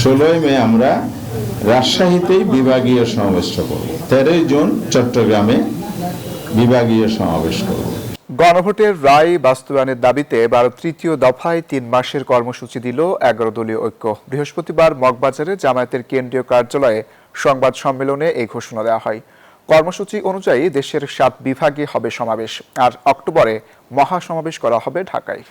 16 মে আমরা রাজশাহীতেই বিভাগীয় সমাবেশ করব। 13 জুন চট্টগ্রামে বিভাগীয় সমাবেশ করব। গণভোটের রায় বাস্তবায়নের দাবিতে এবার তৃতীয় দফায় 3 মাসের কর্মসূচি দিল 11 দলীয় ঐক্য। বৃহস্পতিবার মগবাজারে জামায়াতের কেন্দ্রীয় কার্যালয়ে সংবাদ সম্মেলনে এই ঘোষণা দেওয়া হয়। কর্মসূচি অনুযায়ী দেশের 7 বিভাগে হবে সমাবেশ, আর অক্টোবরে মহাসমাবেশ করা হবে ঢাকায়।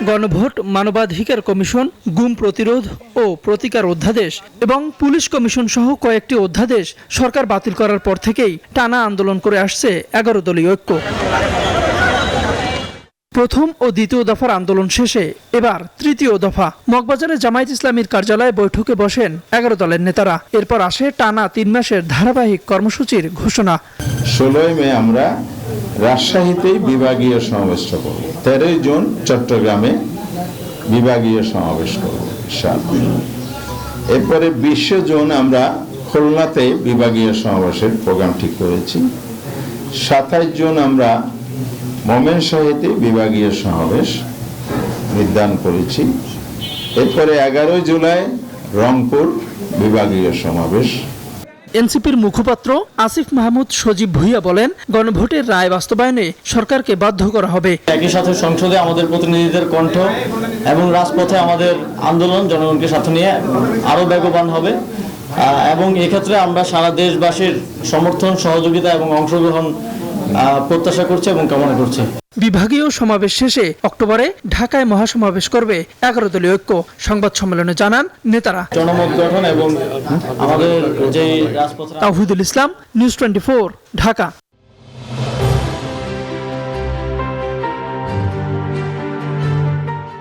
গণভোট, মানবাধিকার কমিশন, গুম প্রতিরোধ ও প্রতিকার অধ্যাদেশ এবং পুলিশ কমিশন সহ কয়েকটি অধ্যাদেশ সরকার বাতিল করার পর থেকেই টানা আন্দোলন করে আসছে 11 দলীয় ঐক্য। প্রথম ও দ্বিতীয় দফার আন্দোলন শেষে এবার তৃতীয় দফা। মগবাজারে জামায়াত ইসলামীর কার্যালয়ে বৈঠকে বসেন 11 দলের নেতারা। এরপর আসে টানা 3 মাসের ধারাবাহিক কর্মসূচির ঘোষণা। 16 মে আমরা রাজশাহীতেই বিভাগীয় সমাবেশ করব। 13 জুন চট্টগ্রামে বিভাগীয় সমাবেশ করব। এরপরে 20 জুন আমরা খুলনাতে বিভাগীয় সমাবেশের প্রোগ্রাম ঠিক করেছি। 27 জুন আমরা ময়মনসিংহতে বিভাগীয় সমাবেশ নির্ধারণ করেছি। এরপরে 11 জুলাই রংপুর বিভাগীয় সমাবেশ। এনসিপির মুখপাত্র আসিফ মাহমুদ সজীব ভুইয়া বলেন, গণভোটের রায় বাস্তবায়নে সরকারকে বাধ্য করা হবে। একই সাথে সংসদে আমাদের প্রতিনিধিদের কণ্ঠ এবং রাজপথে আমাদের আন্দোলন জনগণকে সাথে নিয়ে আরো বেগবান হবে এবং এক্ষেত্রে আমরা সারা দেশবাসীর সমর্থন, সহযোগিতা এবং অংশগ্রহণ প্রত্যাশা করছি এবং কামনা করছি। বিভাগীয় সমাবেশ শেষে অক্টোবরে ঢাকায় মহাসমাবেশ করবে 11 দলীয় ঐক্য। সংবাদ সম্মেলনে জানান নেতারা। জনমত গঠন এবং আমাদের যে রাজপথ। তাওহিদুল ইসলাম, নিউজ 24, ঢাকা।